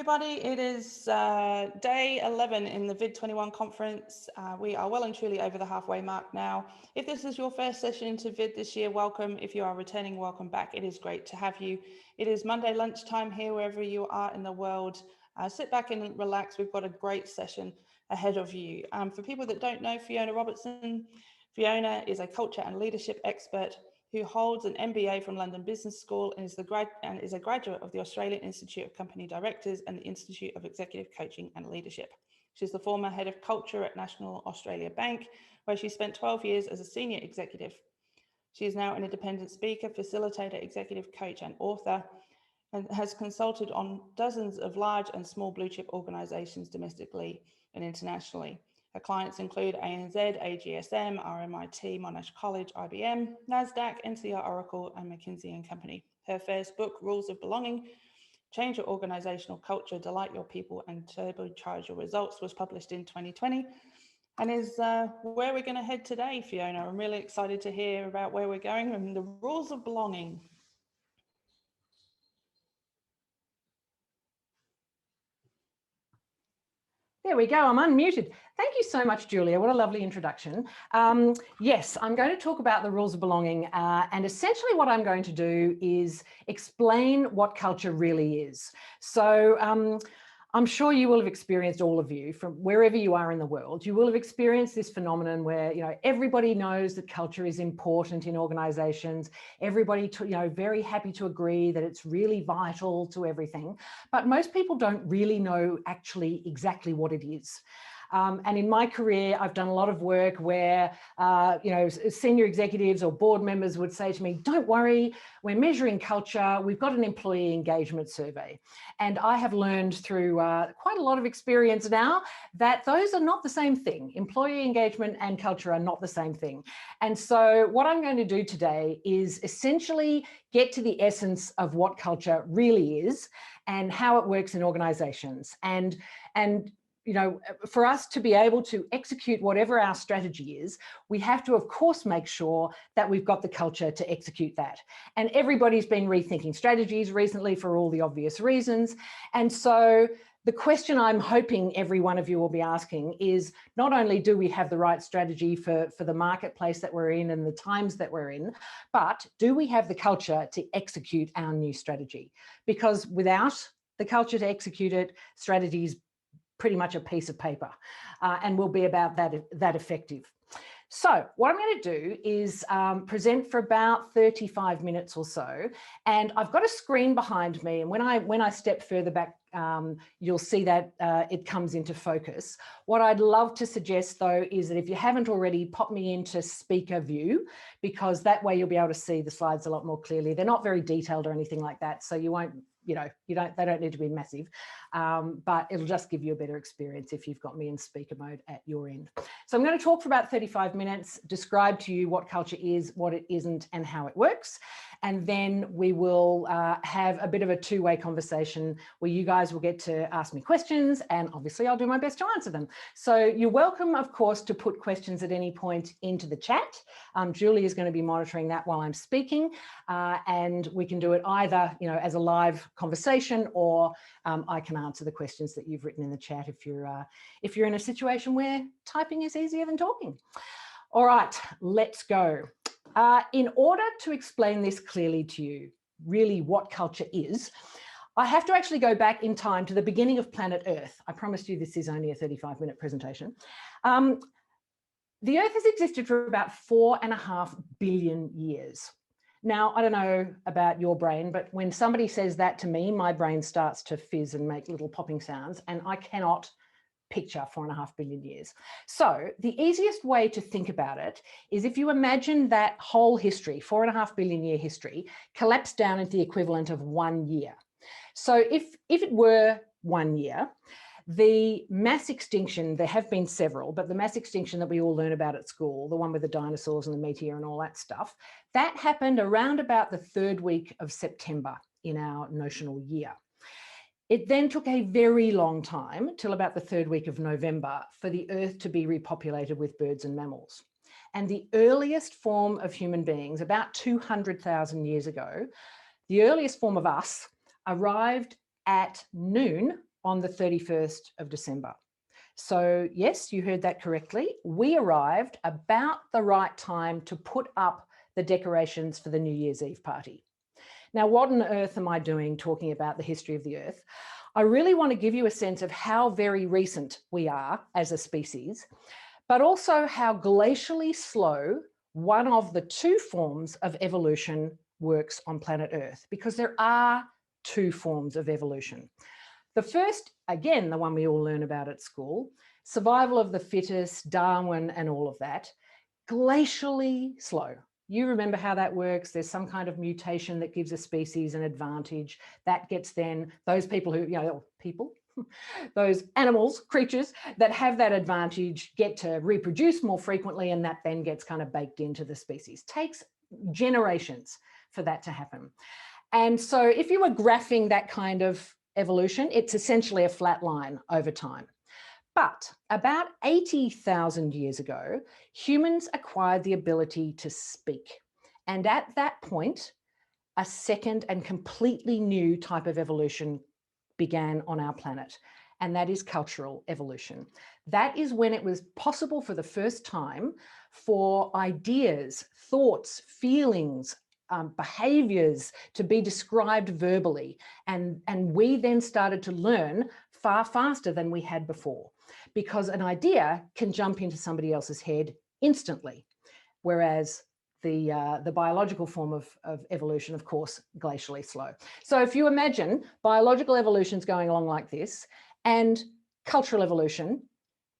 Everybody, it is day 11 in the VID21 conference. We are well and truly over the halfway mark now. If this is your first session into VID this year, welcome. If you are returning, welcome back. It is great to have you. It is Monday lunchtime here, wherever you are in the world. Sit back and relax. We've got a great session ahead of you. For people that don't know Fiona Robertson, Fiona is a culture and leadership expert who holds an MBA from London Business School and is a graduate of the Australian Institute of Company Directors and the Institute of Executive Coaching and Leadership. She's the former head of culture at National Australia Bank, where she spent 12 years as a senior executive. She is now an independent speaker, facilitator, executive coach, and author, and has consulted on dozens of large and small blue chip organisations domestically and internationally. Her clients include ANZ, AGSM, RMIT, Monash College, IBM, NASDAQ, NCR Oracle, and McKinsey & Company. Her first book, Rules of Belonging, Change Your Organisational Culture, Delight Your People, and Turbocharge Your Results, was published in 2020 and is where we're going to head today, Fiona. I'm really excited to hear about where we're going and the rules of belonging. There we go, I'm unmuted. Thank you so much, Julia. What a lovely introduction. Yes, I'm going to talk about the rules of belonging, and essentially what I'm going to do is explain what culture really is. So I'm sure you will have experienced, all of you, from wherever you are in the world, you will have experienced this phenomenon where, you know, everybody knows that culture is important in organizations. Everybody, very happy to agree that it's really vital to everything. But most people don't really know actually exactly what it is. And in my career, I've done a lot of work where, senior executives or board members would say to me, don't worry, we're measuring culture. We've got an employee engagement survey. And I have learned through quite a lot of experience now that those are not the same thing. Employee engagement and culture are not the same thing. And so what I'm going to do today is essentially get to the essence of what culture really is and how it works in organizations. And for us to be able to execute whatever our strategy is, we have to, of course, make sure that we've got the culture to execute that. And everybody's been rethinking strategies recently for all the obvious reasons. And so the question I'm hoping every one of you will be asking is, not only do we have the right strategy for the marketplace that we're in and the times that we're in, but do we have the culture to execute our new strategy? Because without the culture to execute it, strategies pretty much a piece of paper, and will be about that effective. So what I'm going to do is present for about 35 minutes or so, and I've got a screen behind me, and when I step further back, you'll see that it comes into focus. What I'd love to suggest, though, is that if you haven't already, pop me into speaker view, because that way you'll be able to see the slides a lot more clearly. They're not very detailed or anything like that, so you won't, they don't need to be massive, but it'll just give you a better experience if you've got me in speaker mode at your end. So I'm going to talk for about 35 minutes, describe to you what culture is, what it isn't, and how it works. And then we will have a bit of a two-way conversation where you guys will get to ask me questions, and obviously I'll do my best to answer them. So you're welcome, of course, to put questions at any point into the chat. Julie is going to be monitoring that while I'm speaking, and we can do it either, as a live conversation, or I can answer the questions that you've written in the chat if you're in a situation where typing is easier than talking. All right, let's go. In order to explain this clearly to you, really what culture is, I have to actually go back in time to the beginning of planet Earth. I promised you this is only a 35-minute presentation. The Earth has existed for about 4.5 billion years. Now, I don't know about your brain, but when somebody says that to me, my brain starts to fizz and make little popping sounds, and I cannot picture 4.5 billion years. So the easiest way to think about it is if you imagine that whole history, 4.5 billion year history, collapsed down into the equivalent of 1 year. So if it were 1 year, The mass extinction, there have been several, but the mass extinction that we all learn about at school, the one with the dinosaurs and the meteor and all that stuff, that happened around about the 3rd week of September in our notional year. It then took a very long time, till about the 3rd week of November, for the Earth to be repopulated with birds and mammals. And the earliest form of human beings, about 200,000 years ago, the earliest form of us arrived at noon on the 31st of December. So yes, you heard that correctly. We arrived about the right time to put up the decorations for the New Year's Eve party. Now, what on earth am I doing talking about the history of the Earth? I really want to give you a sense of how very recent we are as a species, but also how glacially slow one of the 2 forms of evolution works on planet Earth, because there are 2 forms of evolution. The first, again, the one we all learn about at school, survival of the fittest, Darwin and all of that, glacially slow. You remember how that works. There's some kind of mutation that gives a species an advantage. That gets then those people who, those animals, creatures that have that advantage get to reproduce more frequently, and that then gets kind of baked into the species. Takes generations for that to happen. And so if you were graphing that kind of evolution, it's essentially a flat line over time. But about 80,000 years ago, humans acquired the ability to speak. And at that point, a second and completely new type of evolution began on our planet, and that is cultural evolution. That is when it was possible for the first time for ideas, thoughts, feelings, behaviours to be described verbally. And we then started to learn far faster than we had before, because an idea can jump into somebody else's head instantly, whereas the biological form of evolution, of course, glacially slow. So if you imagine biological evolution's going along like this, and cultural evolution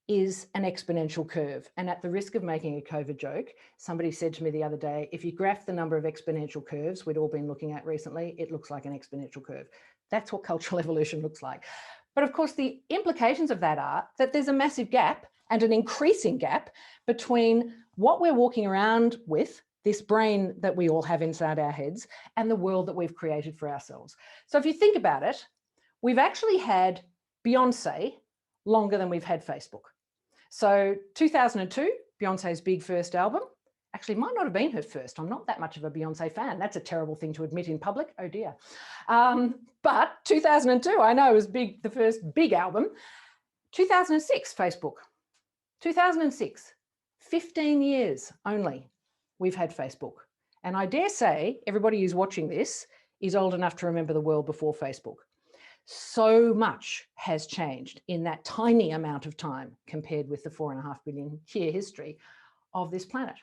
is an exponential curve. And at the risk of making a COVID joke, somebody said to me the other day, if you graph the number of exponential curves we'd all been looking at recently, it looks like an exponential curve. That's what cultural evolution looks like. But of course, the implications of that are that there's a massive gap, and an increasing gap, between what we're walking around with, this brain that we all have inside our heads, and the world that we've created for ourselves. So if you think about it, we've actually had Beyonce longer than we've had Facebook. So 2002, Beyonce's big first album, actually might not have been her first. I'm not that much of a Beyonce fan. That's a terrible thing to admit in public. Oh dear. But 2002, I know, was big, the first big album. 2006, Facebook. 2006, 15 years only we've had Facebook. And I dare say everybody who's watching this is old enough to remember the world before Facebook. So much has changed in that tiny amount of time compared with the 4.5 billion year history of this planet.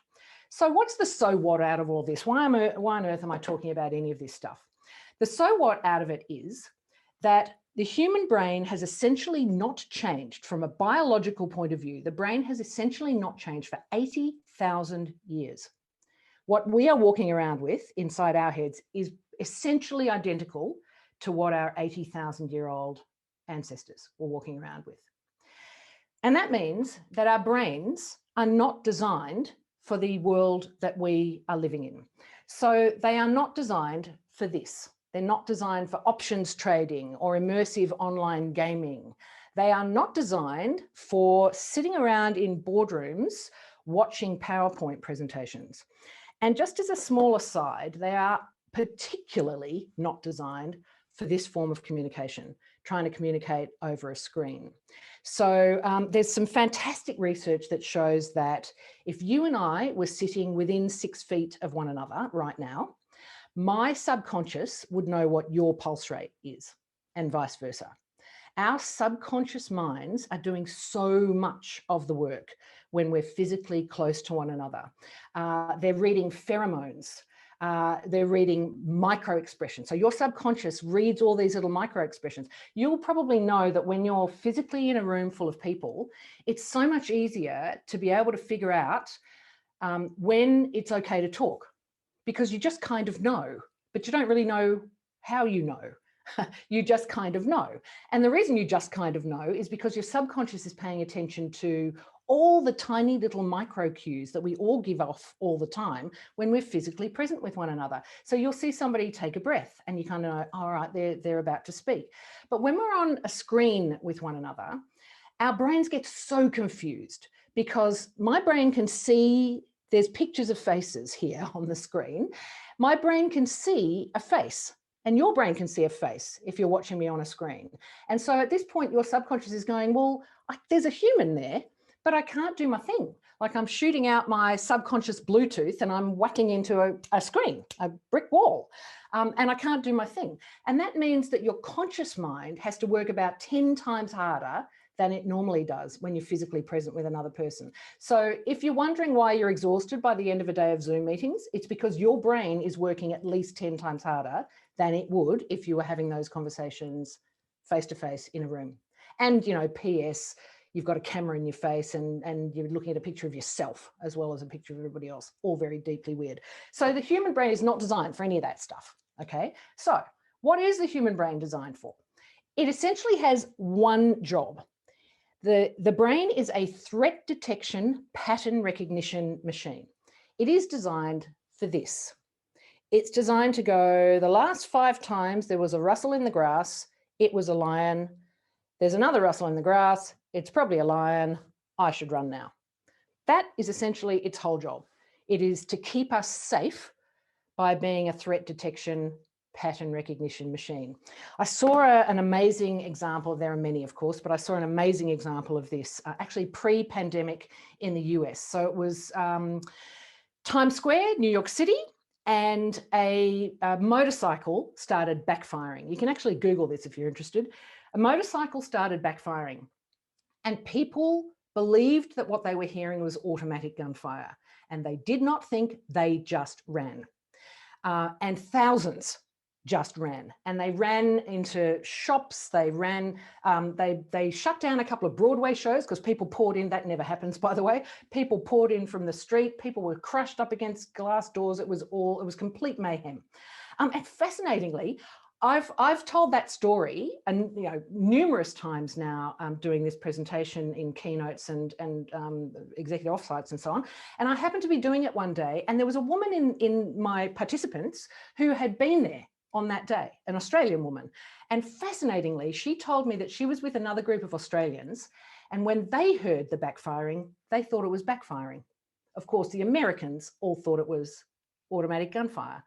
So what's the so what out of all this? Why on earth am I talking about any of this stuff? The so what out of it is that the human brain has essentially not changed from a biological point of view. The brain has essentially not changed for 80,000 years. What we are walking around with inside our heads is essentially identical to what our 80,000-year-old ancestors were walking around with. And that means that our brains are not designed for the world that we are living in. So they are not designed for this. They're not designed for options trading or immersive online gaming. They are not designed for sitting around in boardrooms watching PowerPoint presentations. And just as a small aside, they are particularly not designed for this form of communication, trying to communicate over a screen. So there's some fantastic research that shows that if you and I were sitting within 6 feet of one another right now, my subconscious would know what your pulse rate is, and vice versa. Our subconscious minds are doing so much of the work when we're physically close to one another. They're reading pheromones. They're reading micro expressions. So your subconscious reads all these little micro expressions. You'll probably know that when you're physically in a room full of people, it's so much easier to be able to figure out when it's okay to talk, because you just kind of know, but you don't really know how you know. You just kind of know. And the reason you just kind of know is because your subconscious is paying attention to all the tiny little micro cues that we all give off all the time when we're physically present with one another. So you'll see somebody take a breath and you kind of know, all right, they're about to speak. But when we're on a screen with one another, our brains get so confused because my brain can see there's pictures of faces here on the screen. My brain can see a face. And your brain can see a face if you're watching me on a screen. And so at this point, your subconscious is going, well, there's a human there, but I can't do my thing. Like I'm shooting out my subconscious Bluetooth and I'm whacking into a screen, a brick wall, and I can't do my thing. And that means that your conscious mind has to work about 10 times harder than it normally does when you're physically present with another person. So if you're wondering why you're exhausted by the end of a day of Zoom meetings, it's because your brain is working at least 10 times harder than it would if you were having those conversations face-to-face in a room. And, you know, PS, you've got a camera in your face and you're looking at a picture of yourself as well as a picture of everybody else, all very deeply weird. So the human brain is not designed for any of that stuff, okay? So what is the human brain designed for? It essentially has one job. The brain is a threat detection pattern recognition machine. It is designed for this. It's designed to go, the last 5 times there was a rustle in the grass, it was a lion. There's another rustle in the grass, it's probably a lion, I should run now. That is essentially its whole job. It is to keep us safe by being a threat detection pattern recognition machine. I saw an amazing example, there are many of course, but I saw an amazing example of this actually pre-pandemic in the US. So it was Times Square, New York City, and a motorcycle started backfiring. You can actually Google this if you're interested. A motorcycle started backfiring and people believed that what they were hearing was automatic gunfire and they did not think, they just ran. And thousands just ran, and they ran into shops. They ran, they shut down a couple of Broadway shows because people poured in. That never happens, by the way. People poured in from the street. People were crushed up against glass doors. It was complete mayhem. And fascinatingly, I've told that story and numerous times now, doing this presentation in keynotes and executive offsites and so on. And I happened to be doing it one day, and there was a woman in my participants who had been there on that day, an Australian woman. And fascinatingly, she told me that she was with another group of Australians, and when they heard the backfiring, they thought it was backfiring. Of course, the Americans all thought it was automatic gunfire,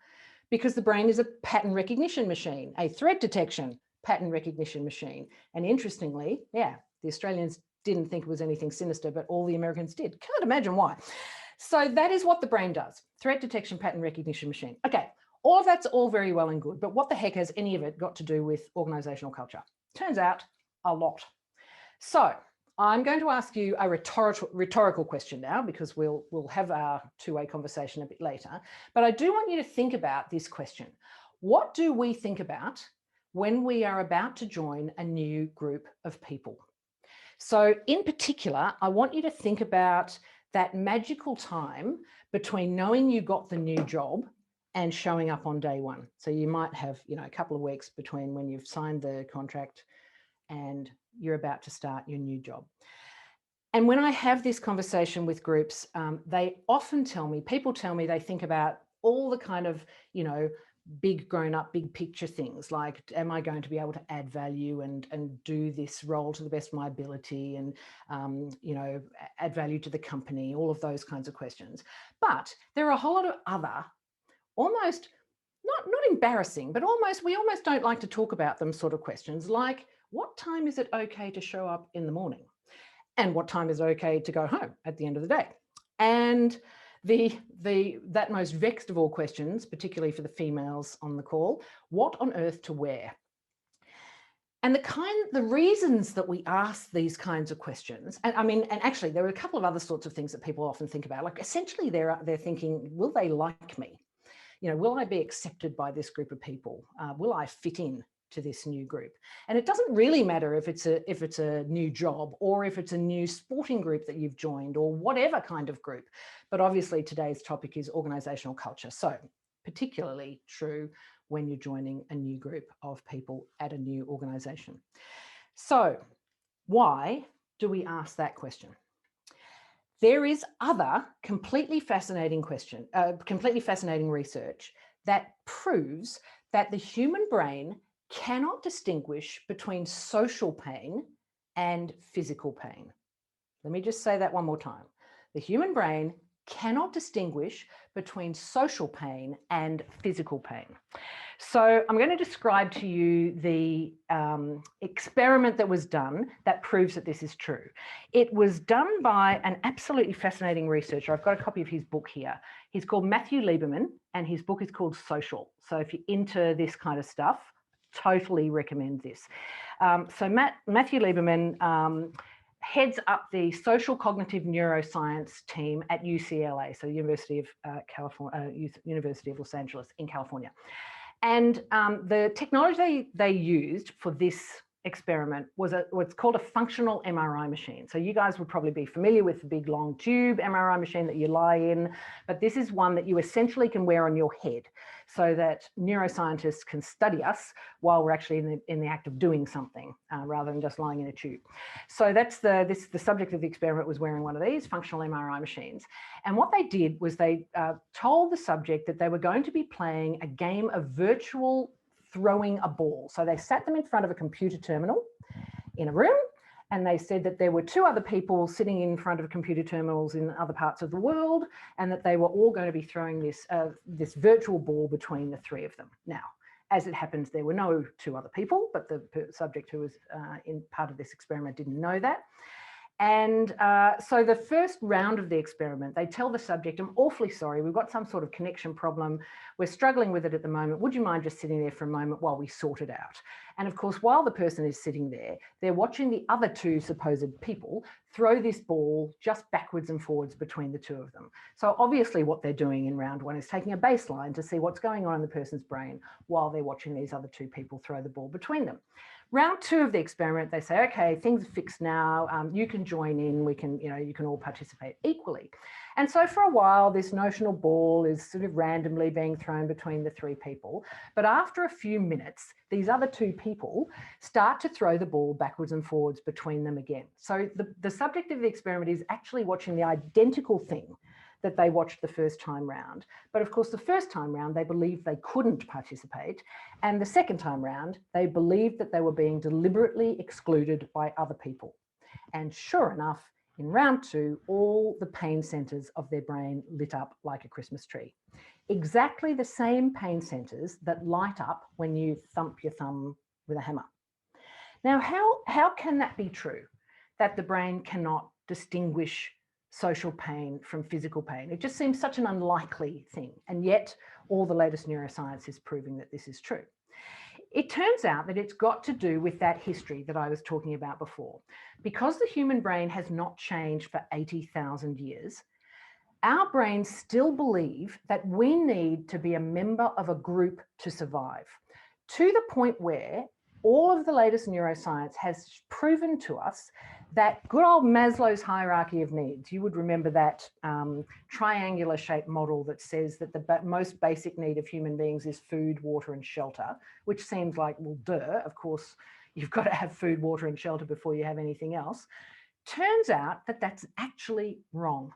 because the brain is a pattern recognition machine, a threat detection pattern recognition machine. And interestingly, yeah, the Australians didn't think it was anything sinister, but all the Americans did. Can't imagine why. So that is what the brain does, threat detection pattern recognition machine. Okay, all of that's all very well and good, but what the heck has any of it got to do with organisational culture? Turns out a lot. So I'm going to ask you a rhetorical question now, because we'll have our two-way conversation a bit later. But I do want you to think about this question. What do we think about when we are about to join a new group of people? So in particular, I want you to think about that magical time between knowing you got the new job and showing up on day one. So you might have, a couple of weeks between when you've signed the contract and you're about to start your new job. And when I have this conversation with groups, they often tell me, people tell me they think about all the kind of, big grown up, big picture things like, am I going to be able to add value and do this role to the best of my ability and, add value to the company, all of those kinds of questions. But there are a whole lot of other, almost not embarrassing, but we almost don't like to talk about them sort of questions, like, what time is it okay to show up in the morning? And what time is it okay to go home at the end of the day? And that most vexed of all questions, particularly for the females on the call, what on earth to wear? And the reasons that we ask these kinds of questions, and actually there are a couple of other sorts of things that people often think about, like essentially they're thinking, will they like me? Will I be accepted by this group of people? Will I fit in to this new group? And it doesn't really matter if it's a new job or if it's a new sporting group that you've joined or whatever kind of group. But obviously today's topic is organisational culture. So particularly true when you're joining a new group of people at a new organisation. So why do we ask that question? There is other completely fascinating research that proves that the human brain cannot distinguish between social pain and physical pain. Let me just say that one more time. The human brain cannot distinguish between social pain and physical pain. So I'm going to describe to you the experiment that was done that proves that this is true. It was done by an absolutely fascinating researcher. I've got a copy of his book here. He's called Matthew Lieberman, and his book is called Social. So if you're into this kind of stuff, totally recommend this. So Matthew Lieberman heads up the social cognitive neuroscience team at UCLA, so University of University of Los Angeles in California. And the technology they used for this experiment was what's called a functional MRI machine. So you guys would probably be familiar with the big long tube MRI machine that you lie in, but this is one that you essentially can wear on your head so that neuroscientists can study us while we're actually in the act of doing something rather than just lying in a tube. So that's the subject of the experiment was wearing one of these functional MRI machines. And what they did was they told the subject that they were going to be playing a game of virtual throwing a ball. So they sat them in front of a computer terminal in a room, and they said that there were two other people sitting in front of computer terminals in other parts of the world, and that they were all going to be throwing this virtual ball between the three of them. Now, as it happens, there were no two other people, but the subject who was in part of this experiment didn't know that. And so the first round of the experiment, they tell the subject, I'm awfully sorry, we've got some sort of connection problem. We're struggling with it at the moment. Would you mind just sitting there for a moment while we sort it out? And of course, while the person is sitting there, they're watching the other two supposed people throw this ball just backwards and forwards between the two of them. So obviously what they're doing in round one is taking a baseline to see what's going on in the person's brain while they're watching these other two people throw the ball between them. Round two of the experiment, they say, okay, things are fixed now. You can join in. We can, you can all participate equally. And so for a while, this notional ball is sort of randomly being thrown between the three people. But after a few minutes, these other two people start to throw the ball backwards and forwards between them again. So the subject of the experiment is actually watching the identical thing that they watched the first time round. But of course, the first time round, they believed they couldn't participate. And the second time round, they believed that they were being deliberately excluded by other people. And sure enough, in round two, all the pain centers of their brain lit up like a Christmas tree. Exactly the same pain centers that light up when you thump your thumb with a hammer. Now, how can that be true, that the brain cannot distinguish social pain from physical pain? It just seems such an unlikely thing. And yet all the latest neuroscience is proving that this is true. It turns out that it's got to do with that history that I was talking about before. Because the human brain has not changed for 80,000 years, our brains still believe that we need to be a member of a group to survive, to the point where all of the latest neuroscience has proven to us that good old Maslow's hierarchy of needs, you would remember that triangular shaped model that says that the most basic need of human beings is food, water and shelter, which seems like, well, duh, of course, you've got to have food, water and shelter before you have anything else. Turns out that that's actually wrong.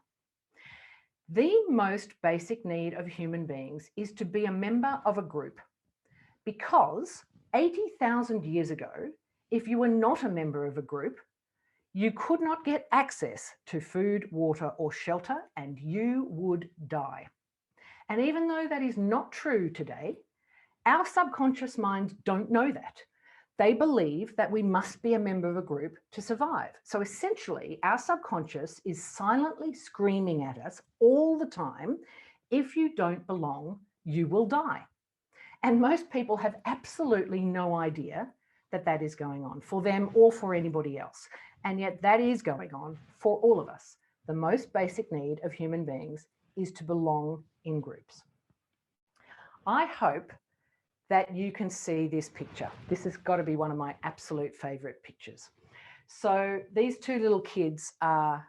The most basic need of human beings is to be a member of a group, because 80,000 years ago, if you were not a member of a group, you could not get access to food, water, or shelter, and you would die. And even though that is not true today, our subconscious minds don't know that. They believe that we must be a member of a group to survive. So essentially, our subconscious is silently screaming at us all the time, if you don't belong, you will die. And most people have absolutely no idea that that is going on for them or for anybody else. And yet that is going on for all of us. The most basic need of human beings is to belong in groups. I hope that you can see this picture. This has got to be one of my absolute favorite pictures. So these two little kids are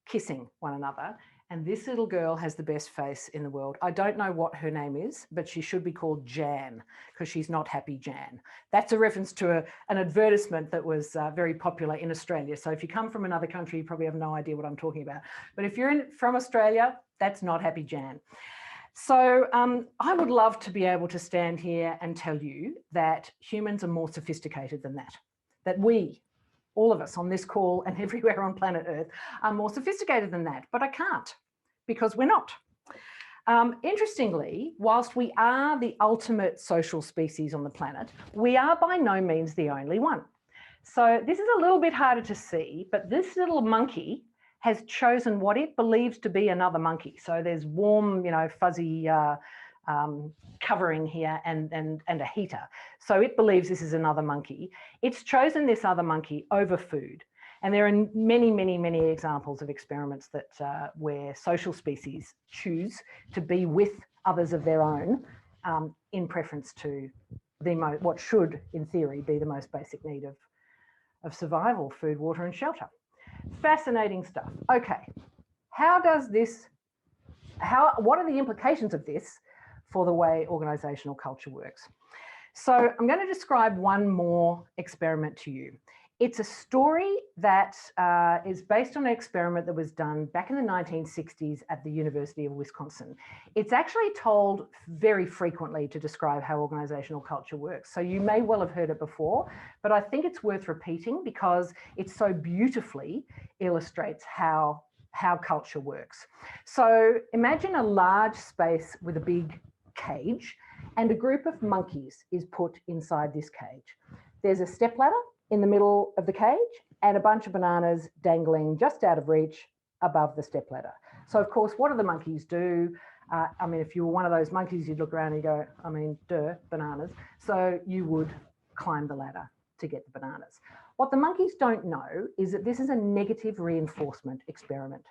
kissing one another, And this little girl has the best face in the world. I don't know what her name is, but she should be called Jan, because she's not happy Jan. That's a reference to an advertisement that was very popular in Australia. So if you come from another country, you probably have no idea what I'm talking about. But if you're from Australia, that's not happy Jan. So I would love to be able to stand here and tell you that humans are more sophisticated than that we, all of us on this call and everywhere on planet Earth, are more sophisticated than that, but I can't, because we're not. Interestingly, whilst we are the ultimate social species on the planet, we are by no means the only one. So this is a little bit harder to see, but this little monkey has chosen what it believes to be another monkey. So there's warm, fuzzy covering here and a heater. So it believes this is another monkey. It's chosen this other monkey over food. And there are many, many, many examples of experiments that where social species choose to be with others of their own in preference to what should, in theory, be the most basic need of survival: food, water, and shelter. Fascinating stuff. Okay, what are the implications of this for the way organisational culture works? So I'm going to describe one more experiment to you. It's a story that is based on an experiment that was done back in the 1960s at the University of Wisconsin. It's actually told very frequently to describe how organisational culture works. So you may well have heard it before, but I think it's worth repeating because it so beautifully illustrates how culture works. So imagine a large space with a big cage, and a group of monkeys is put inside this cage. There's a stepladder in the middle of the cage and a bunch of bananas dangling just out of reach above the stepladder. So of course, what do the monkeys do? If you were one of those monkeys, you'd look around and you go, bananas. So you would climb the ladder to get the bananas. What the monkeys don't know is that this is a negative reinforcement experiment.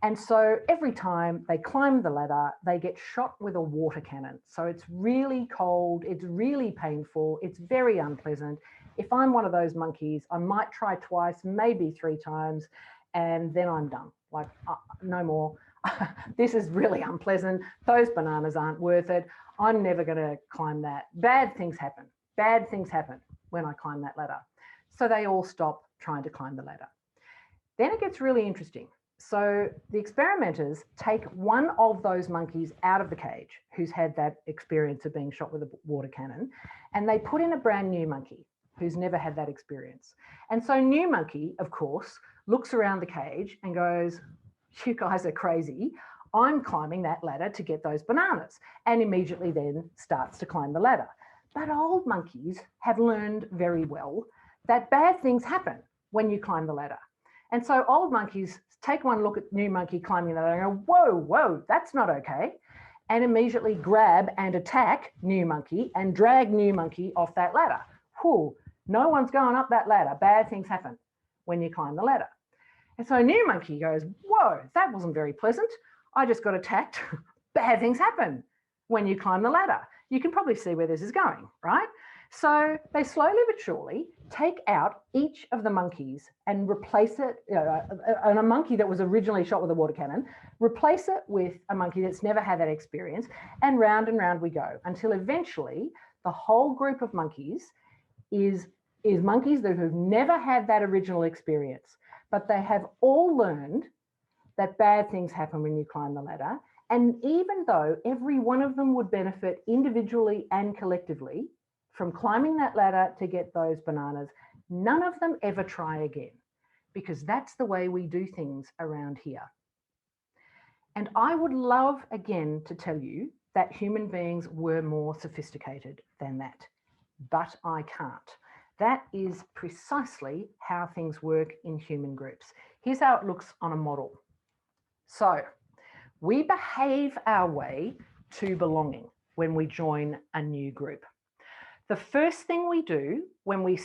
And so every time they climb the ladder, they get shot with a water cannon. So it's really cold, it's really painful, it's very unpleasant. If I'm one of those monkeys, I might try twice, maybe 3 times, and then I'm done. Like, no more. This is really unpleasant. Those bananas aren't worth it. I'm never going to climb that. Bad things happen. Bad things happen when I climb that ladder. So they all stop trying to climb the ladder. Then it gets really interesting. So the experimenters take one of those monkeys out of the cage who's had that experience of being shot with a water cannon, and they put in a brand new monkey who's never had that experience. And so new monkey, of course, looks around the cage and goes, "You guys are crazy. I'm climbing that ladder to get those bananas," and immediately then starts to climb the ladder. But old monkeys have learned very well that bad things happen when you climb the ladder. And so old monkeys take one look at new monkey climbing the ladder and go, whoa, that's not okay, and immediately grab and attack new monkey and drag new monkey off that ladder. Whew, no one's going up that ladder. Bad things happen when you climb the ladder. And so new monkey goes, whoa, that wasn't very pleasant. I just got attacked. Bad things happen when you climb the ladder. You can probably see where this is going, right? So they slowly but surely take out each of the monkeys and replace it, and a monkey that was originally shot with a water cannon, replace it with a monkey that's never had that experience, and round we go until eventually the whole group of monkeys is monkeys that have never had that original experience, but they have all learned that bad things happen when you climb the ladder. And even though every one of them would benefit individually and collectively from climbing that ladder to get those bananas, none of them ever try again, because that's the way we do things around here. And I would love, again, to tell you that human beings were more sophisticated than that, but I can't. That is precisely how things work in human groups. Here's how it looks on a model. So we behave our way to belonging when we join a new group. The first thing we do when we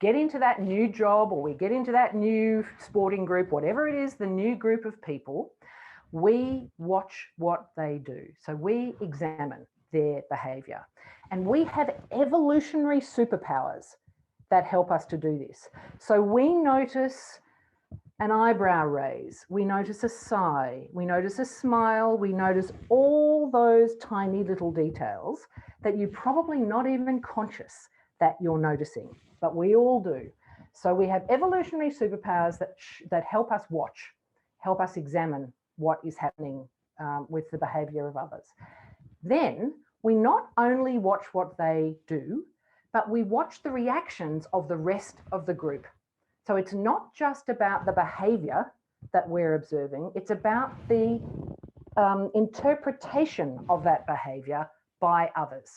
get into that new job or we get into that new sporting group, whatever it is, the new group of people, we watch what they do. So we examine their behavior. And we have evolutionary superpowers that help us to do this. So we notice an eyebrow raise, we notice a sigh, we notice a smile, we notice all those tiny little details that you're probably not even conscious that you're noticing, but we all do. So we have evolutionary superpowers that help us watch, help us examine what is happening with the behavior of others. Then we not only watch what they do, but we watch the reactions of the rest of the group. So it's not just about the behavior that we're observing, it's about the interpretation of that behavior by others.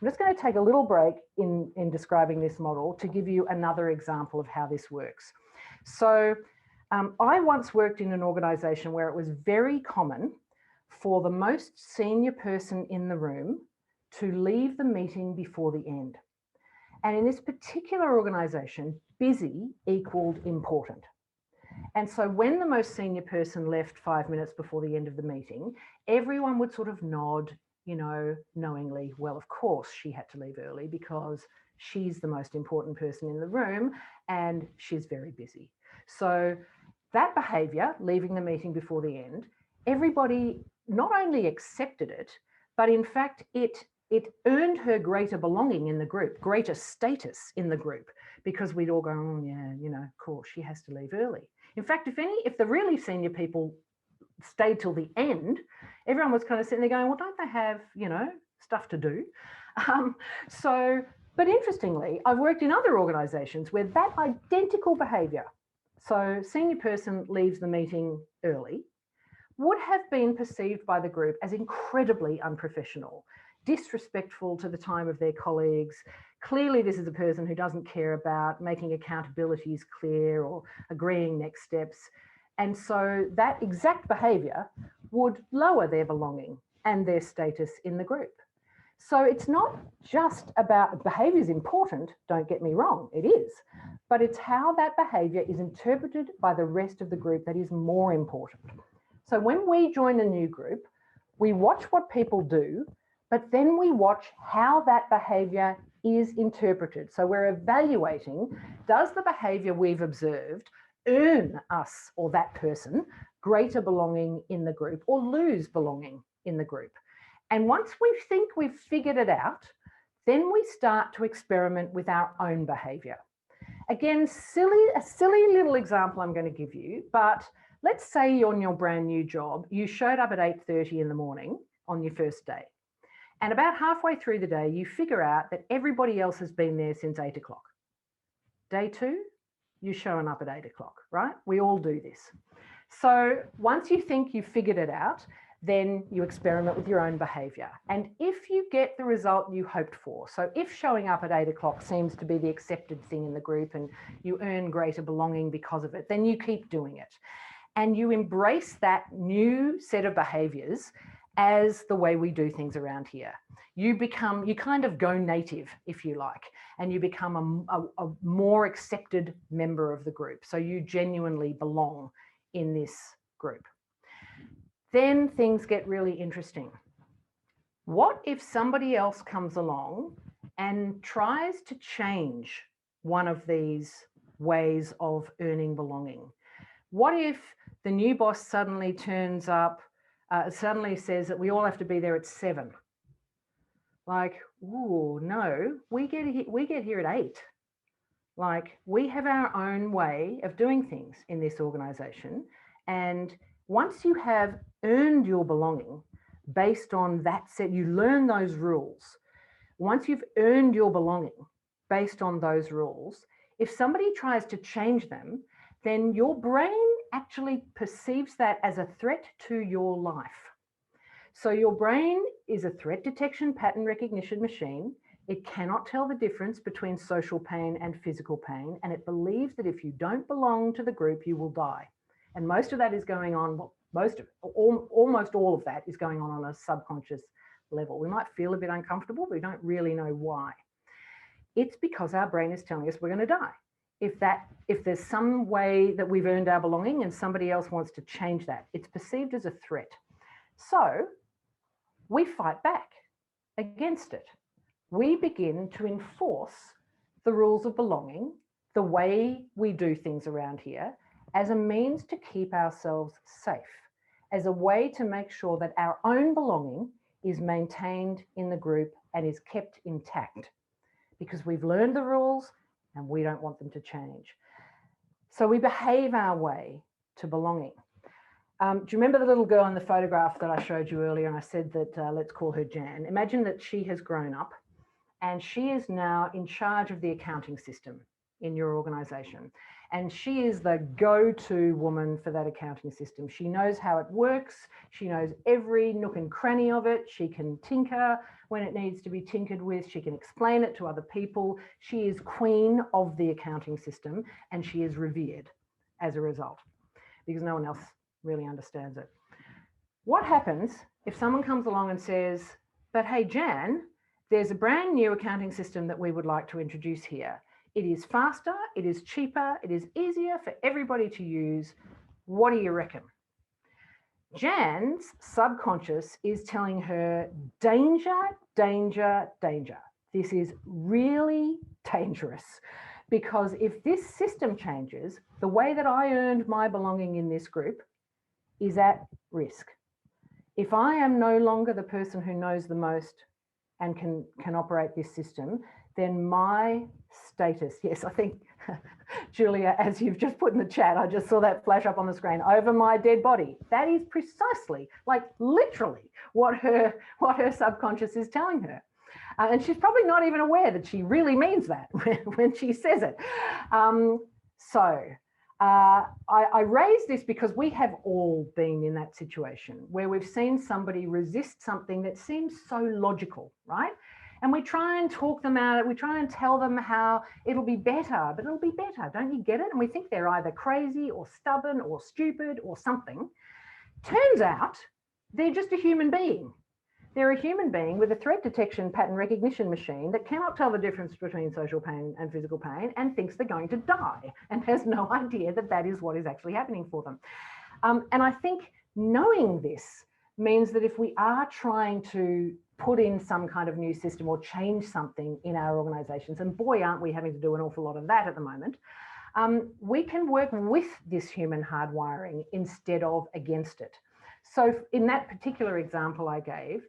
I'm just going to take a little break in describing this model to give you another example of how this works. So I once worked in an organisation where it was very common for the most senior person in the room to leave the meeting before the end. And in this particular organisation, busy equaled important. And so when the most senior person left 5 minutes before the end of the meeting, everyone would sort of nod, you know, knowingly, well, of course she had to leave early because she's the most important person in the room and she's very busy. So that behaviour, leaving the meeting before the end, everybody not only accepted it, but in fact, it earned her greater belonging in the group, greater status in the group, because we'd all go, oh yeah, you know, of course, she has to leave early. In fact, if the really senior people stayed till the end, everyone was kind of sitting there going, well, don't they have, you know, stuff to do? But interestingly, I've worked in other organisations where that identical behaviour, so senior person leaves the meeting early, would have been perceived by the group as incredibly unprofessional, disrespectful to the time of their colleagues. Clearly, this is a person who doesn't care about making accountabilities clear or agreeing next steps. And so that exact behaviour would lower their belonging and their status in the group. So it's not just about behaviour is important, don't get me wrong, it is, but it's how that behaviour is interpreted by the rest of the group that is more important. So when we join a new group, we watch what people do, but then we watch how that behaviour is interpreted. So we're evaluating, does the behaviour we've observed earn us or that person greater belonging in the group or lose belonging in the group? And once we think we've figured it out, then we start to experiment with our own behaviour. Again, a silly little example I'm going to give you, but let's say you're on your brand new job, you showed up at 8:30 in the morning on your first day. And about halfway through the day, you figure out that everybody else has been there since 8 o'clock. Day two, you're showing up at 8 o'clock, right? We all do this. So once you think you've figured it out, then you experiment with your own behaviour. And if you get the result you hoped for, so if showing up at 8 o'clock seems to be the accepted thing in the group and you earn greater belonging because of it, then you keep doing it. And you embrace that new set of behaviours as the way we do things around here. You kind of go native, if you like, and you become a more accepted member of the group. So you genuinely belong in this group. Then things get really interesting. What if somebody else comes along and tries to change one of these ways of earning belonging? What if the new boss suddenly turns up, suddenly says that we all have to be there at 7? Like, ooh, no, we get here at 8. Like, we have our own way of doing things in this organisation. And once you have earned your belonging based on that set, you learn those rules. Once you've earned your belonging based on those rules, if somebody tries to change them, then your brain actually perceives that as a threat to your life. So your brain is a threat detection pattern recognition machine. It cannot tell the difference between social pain and physical pain, and it believes that if you don't belong to the group, you will die. And most of that is going on, almost all of that is going on a subconscious level. We might feel a bit uncomfortable, but we don't really know why. It's because our brain is telling us we're going to die. If there's some way that we've earned our belonging and somebody else wants to change that, it's perceived as a threat. So we fight back against it. We begin to enforce the rules of belonging, the way we do things around here, as a means to keep ourselves safe, as a way to make sure that our own belonging is maintained in the group and is kept intact, because we've learned the rules and we don't want them to change. So we behave our way to belonging. Do you remember the little girl in the photograph that I showed you earlier? And I said that let's call her Jan. Imagine that she has grown up and she is now in charge of the accounting system in your organisation. And she is the go-to woman for that accounting system. She knows how it works. She knows every nook and cranny of it. She can tinker when it needs to be tinkered with. She can explain it to other people. She is queen of the accounting system and she is revered as a result, because no one else really understands it. What happens if someone comes along and says, but hey, Jan, there's a brand new accounting system that we would like to introduce here. It is faster, it is cheaper, it is easier for everybody to use. What do you reckon? Jan's subconscious is telling her, danger, danger, danger. This is really dangerous, because if this system changes, the way that I earned my belonging in this group is at risk. If I am no longer the person who knows the most and can operate this system, then my status, yes, I think, Julia, as you've just put in the chat, I just saw that flash up on the screen, over my dead body. That is precisely, like literally, what her subconscious is telling her. And she's probably not even aware that she really means that when she says it. I raise this because we have all been in that situation where we've seen somebody resist something that seems so logical, right? And we try and talk them out of it. We try and tell them how it'll be better, but it'll be better. Don't you get it? And we think they're either crazy or stubborn or stupid or something. Turns out they're just a human being. They're a human being with a threat detection pattern recognition machine that cannot tell the difference between social pain and physical pain and thinks they're going to die and has no idea that that is what is actually happening for them. And I think knowing this means that if we are trying to put in some kind of new system or change something in our organisations, and boy, aren't we having to do an awful lot of that at the moment, we can work with this human hardwiring instead of against it. So in that particular example I gave,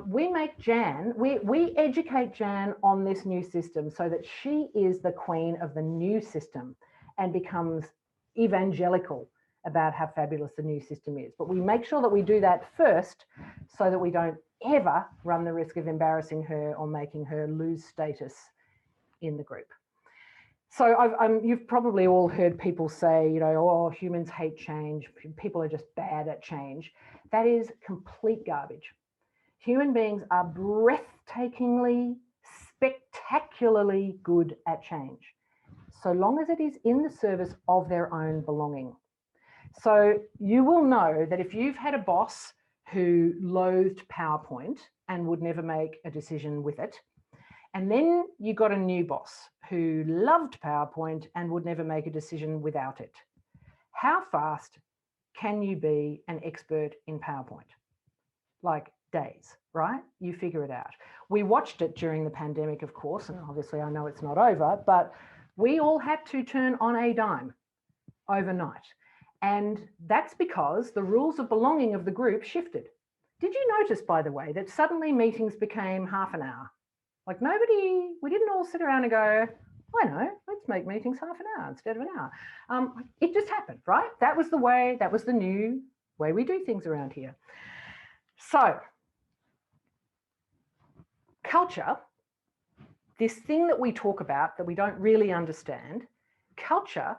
we make Jan, we educate Jan on this new system so that she is the queen of the new system and becomes evangelical about how fabulous the new system is. But we make sure that we do that first so that we don't ever run the risk of embarrassing her or making her lose status in the group. So you've probably all heard people say, you know, oh, humans hate change. People are just bad at change. That is complete garbage. Human beings are breathtakingly, spectacularly good at change, so long as it is in the service of their own belonging. So you will know that if you've had a boss who loathed PowerPoint and would never make a decision with it, and then you got a new boss who loved PowerPoint and would never make a decision without it, how fast can you be an expert in PowerPoint? Like days, right? You figure it out. We watched it during the pandemic, of course, and obviously I know it's not over, but we all had to turn on a dime overnight. And that's because the rules of belonging of the group shifted. Did you notice, by the way, that suddenly meetings became half an hour? Like we didn't all sit around and go, I know, let's make meetings half an hour instead of an hour. It just happened, right? That was the way, that was the new way we do things around here. So, culture, this thing that we talk about that we don't really understand, culture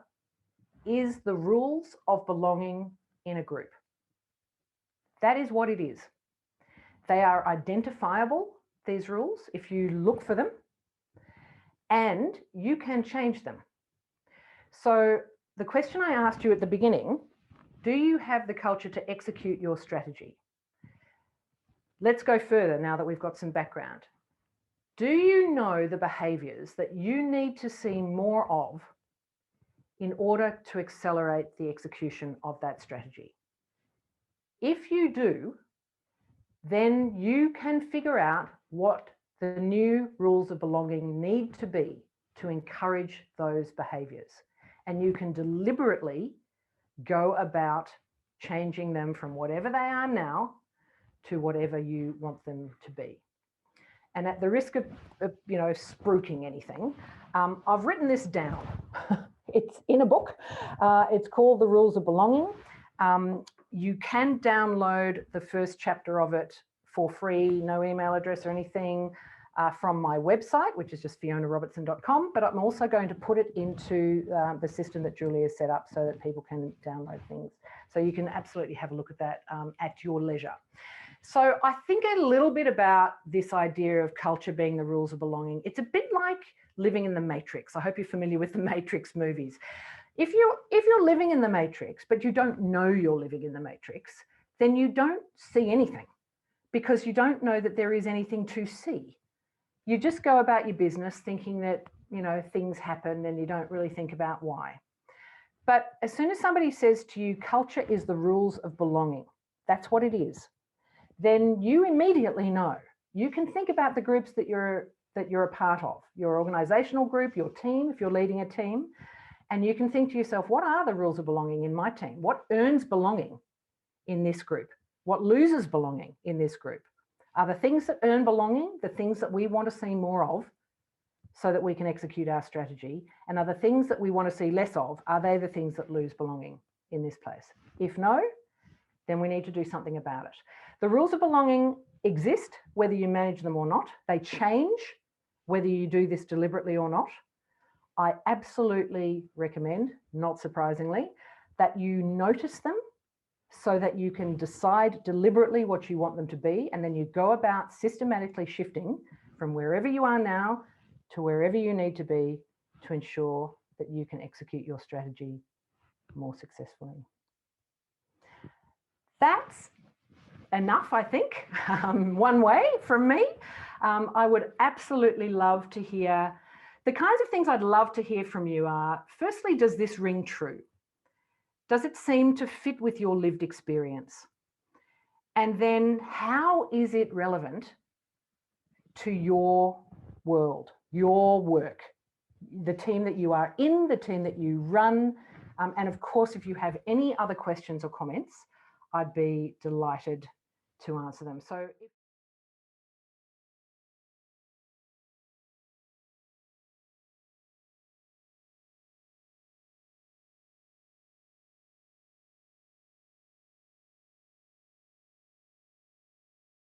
is the rules of belonging in a group. That is what it is. They are identifiable, these rules, if you look for them, and you can change them. So the question I asked you at the beginning, do you have the culture to execute your strategy? Let's go further now that we've got some background. Do you know the behaviours that you need to see more of in order to accelerate the execution of that strategy? If you do, then you can figure out what the new rules of belonging need to be to encourage those behaviours. And you can deliberately go about changing them from whatever they are now to whatever you want them to be. And at the risk of spruiking anything, I've written this down. It's in a book. It's called The Rules of Belonging. You can download the first chapter of it for free, no email address or anything, from my website, which is just fionarobertson.com. But I'm also going to put it into the system that Julia set up so that people can download things. So you can absolutely have a look at that at your leisure. So I think a little bit about this idea of culture being the rules of belonging. It's a bit like living in the Matrix. I hope you're familiar with the Matrix movies. If you're living in the Matrix, but you don't know you're living in the Matrix, then you don't see anything because you don't know that there is anything to see. You just go about your business thinking that, things happen and you don't really think about why. But as soon as somebody says to you, culture is the rules of belonging, that's what it is, then you immediately know. You can think about the groups that you're a part of, your organizational group, your team, if you're leading a team, and you can think to yourself, what are the rules of belonging in my team? What earns belonging in this group? What loses belonging in this group? Are the things that earn belonging the things that we want to see more of so that we can execute our strategy? And are the things that we want to see less of, are they the things that lose belonging in this place? If no, then we need to do something about it. The rules of belonging exist whether you manage them or not. They change whether you do this deliberately or not. I absolutely recommend, not surprisingly, that you notice them so that you can decide deliberately what you want them to be, and then you go about systematically shifting from wherever you are now to wherever you need to be to ensure that you can execute your strategy more successfully. That's enough, I think, one way from me. I would absolutely love to hear, the kinds of things I'd love to hear from you are, firstly, does this ring true? Does it seem to fit with your lived experience? And then how is it relevant to your world, your work, the team that you are in, the team that you run? And of course, if you have any other questions or comments, I'd be delighted to answer them. So